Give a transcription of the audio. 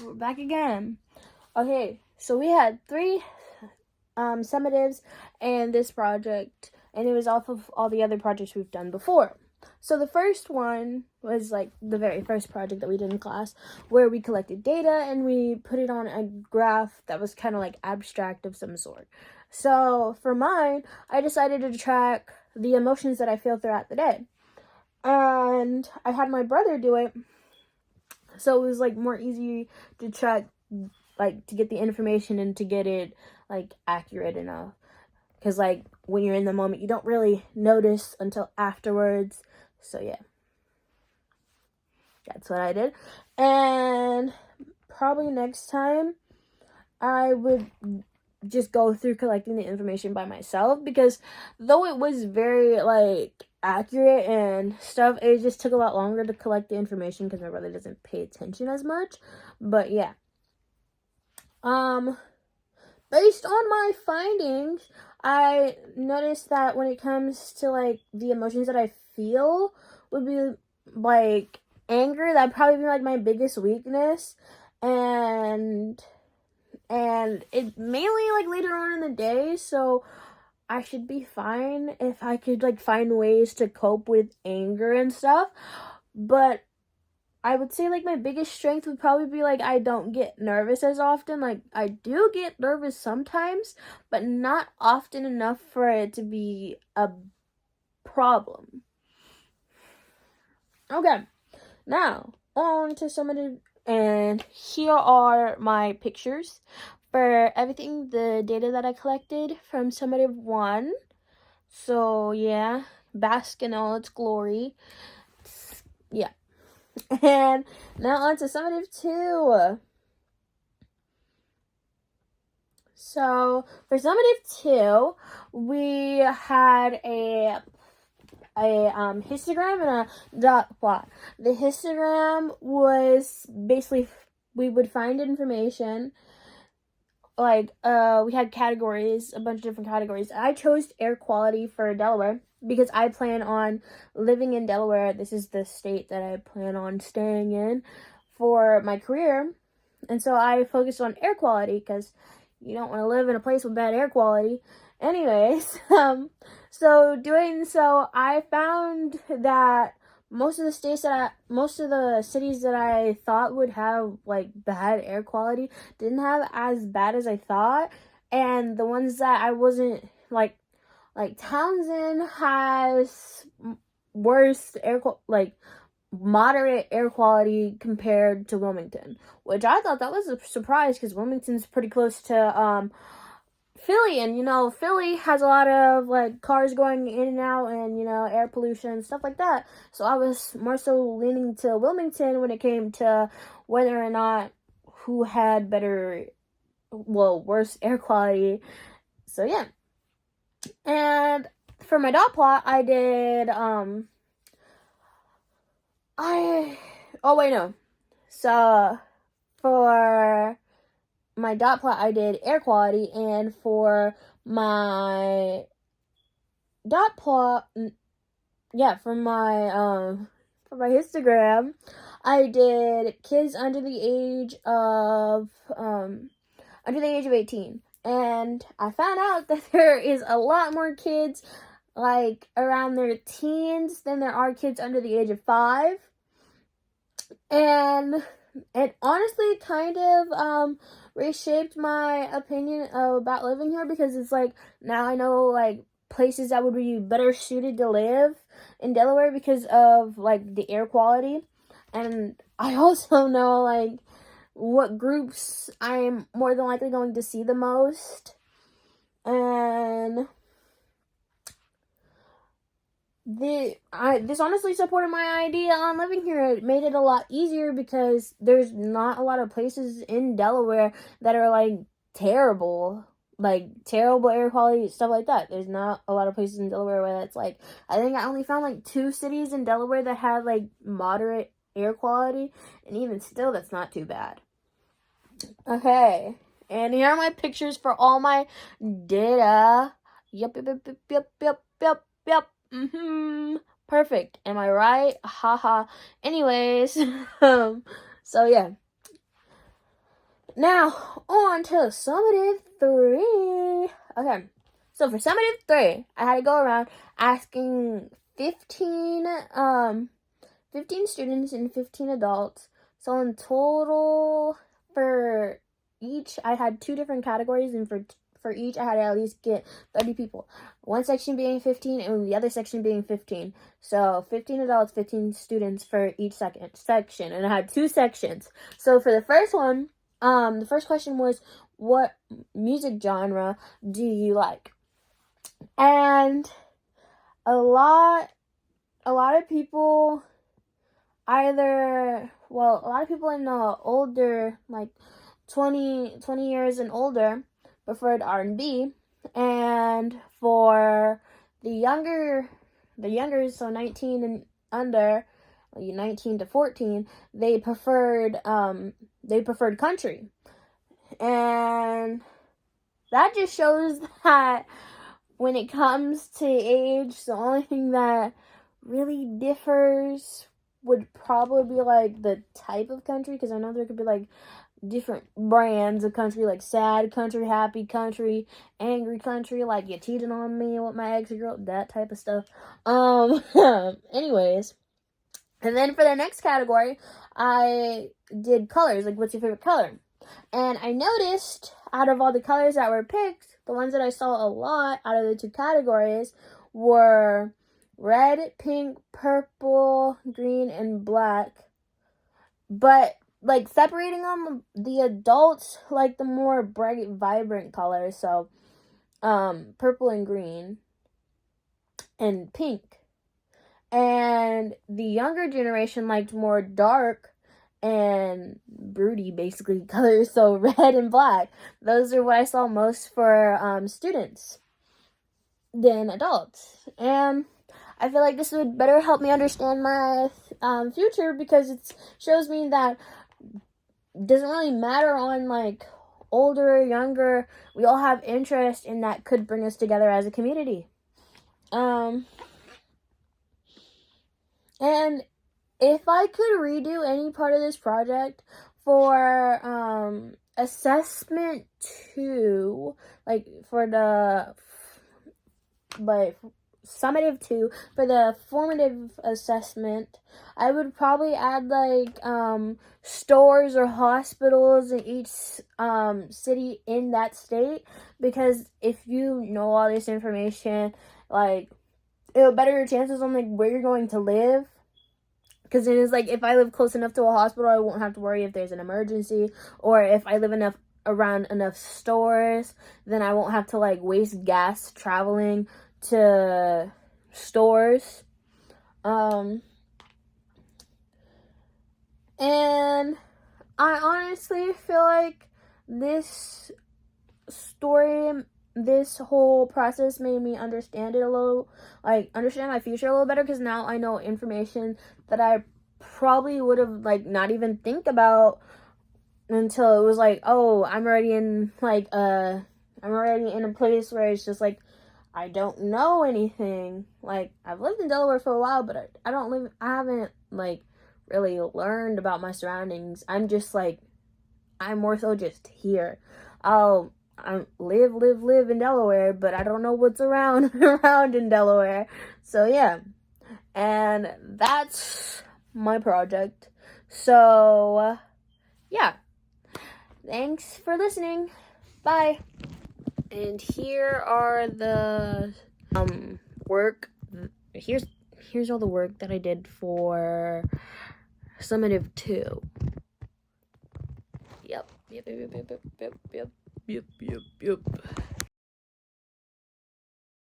we're back again. Okay, so we had three summatives and this project, and it was off of all the other projects we've done before. So the first one was like the very first project that we did in class, where we collected data and we put it on a graph that was kind of like abstract of some sort. So for mine, I decided to track the emotions that I feel throughout the day. And I had my brother do it, so it was like more easy to track, like to get the information and to get it like accurate enough. Because like when you're in the moment, you don't really notice until afterwards. So yeah, that's what I did. And probably next time I would just go through collecting the information by myself, because though it was very like accurate and stuff, it just took a lot longer to collect the information because my brother doesn't pay attention as much. But yeah, based on my findings, I noticed that when it comes to like the emotions that I feel would be like anger, that'd probably be like my biggest weakness, and it mainly like later on in the day, so I should be fine if I could like find ways to cope with anger and stuff. But I would say like my biggest strength would probably be like I don't get nervous as often. Like I do get nervous sometimes, but not often enough for it to be a problem. Okay, now on to some of the, and here are my pictures for everything, the data that I collected from summative 1. So yeah, bask in all its glory. Yeah. And now on to summative 2. So for summative 2, we had a histogram and a dot plot. The histogram was basically, we would find information like we had categories, a bunch of different categories. I chose air quality for Delaware because I plan on living in Delaware. This is the state that I plan on staying in for my career. And so I focused on air quality because you don't want to live in a place with bad air quality. Anyways, so doing so, I found that most of the cities that I thought would have like bad air quality didn't have as bad as I thought, and the ones that I wasn't like Townsend has worse moderate air quality compared to Wilmington, which I thought that was a surprise because Wilmington's pretty close to Philly, and Philly has a lot of like cars going in and out, and air pollution and stuff like that. So I was more so leaning to Wilmington when it came to whether or not who had worse air quality. So yeah. And for my dot plot, I did So for my dot plot, I did air quality, and for my dot plot, for my histogram, I did kids under the age of 18, and I found out that there is a lot more kids like around their teens than there are kids under the age of 5, and it honestly kind of reshaped my opinion about living here, because it's like now I know like places that would be better suited to live in Delaware because of like the air quality, and I also know like what groups I'm more than likely going to see the most, and this honestly supported my idea on living here. It made it a lot easier because there's not a lot of places in Delaware that are like terrible air quality, stuff like that. There's not a lot of places in Delaware where that's like, I think I only found like 2 cities in Delaware that had like moderate air quality, and even still that's not too bad. Okay, and here are my pictures for all my data. Yep. Perfect. Am I right? Haha. Anyways, so yeah. Now, on to summative 3. Okay, so for summative 3, I had to go around asking 15 students and 15 adults. So in total, for each, I had 2 different categories, and for each, I had to at least get 30 people. One section being 15, and the other section being 15. So 15 adults, 15 students for each section, and I had 2 sections. So for the first one, the first question was, what music genre do you like? And a lot of people a lot of people in the older, like 20 years and older, preferred R&B, and for the younger, so 19 and under, 19 to 14, they preferred country. And that just shows that when it comes to age, the only thing that really differs would probably be like the type of country, because I know there could be like different brands of country, like sad country, happy country, angry country, like you cheated on me with my ex-girl, that type of stuff. Anyways, and then for the next category, I did colors, like what's your favorite color? And I noticed out of all the colors that were picked, the ones that I saw a lot out of the 2 categories were red, pink, purple, green, and black. But like separating them, the adults like the more bright, vibrant colors. So purple and green and pink. And the younger generation liked more dark and broody, basically, colors. So red and black. Those are what I saw most for students than adults. And I feel like this would better help me understand my future, because it shows me that it doesn't really matter on like older or younger. We all have interest, and that could bring us together as a community. And if I could redo any part of this project for assessment 2, like for the summative 2, for the formative assessment, I would probably add like stores or hospitals in each city in that state, because if you know all this information, like it'll better your chances on like where you're going to live. Because it is like, if I live close enough to a hospital, I won't have to worry if there's an emergency, or if I live around enough stores, then I won't have to like waste gas traveling to stores. And I honestly feel like this whole process made me understand understand my future a little better, because now I know information that I probably would have like not even think about until it was like, oh, I'm already in a place where it's just like, I don't know anything. Like, I've lived in Delaware for a while, but I haven't like really learned about my surroundings. I'm just like, I'm more so just here. I live in Delaware, but I don't know what's around in Delaware. So yeah, and that's my project. So yeah, thanks for listening. Bye. And here are the work. Here's all the work that I did for summative 2. Yep.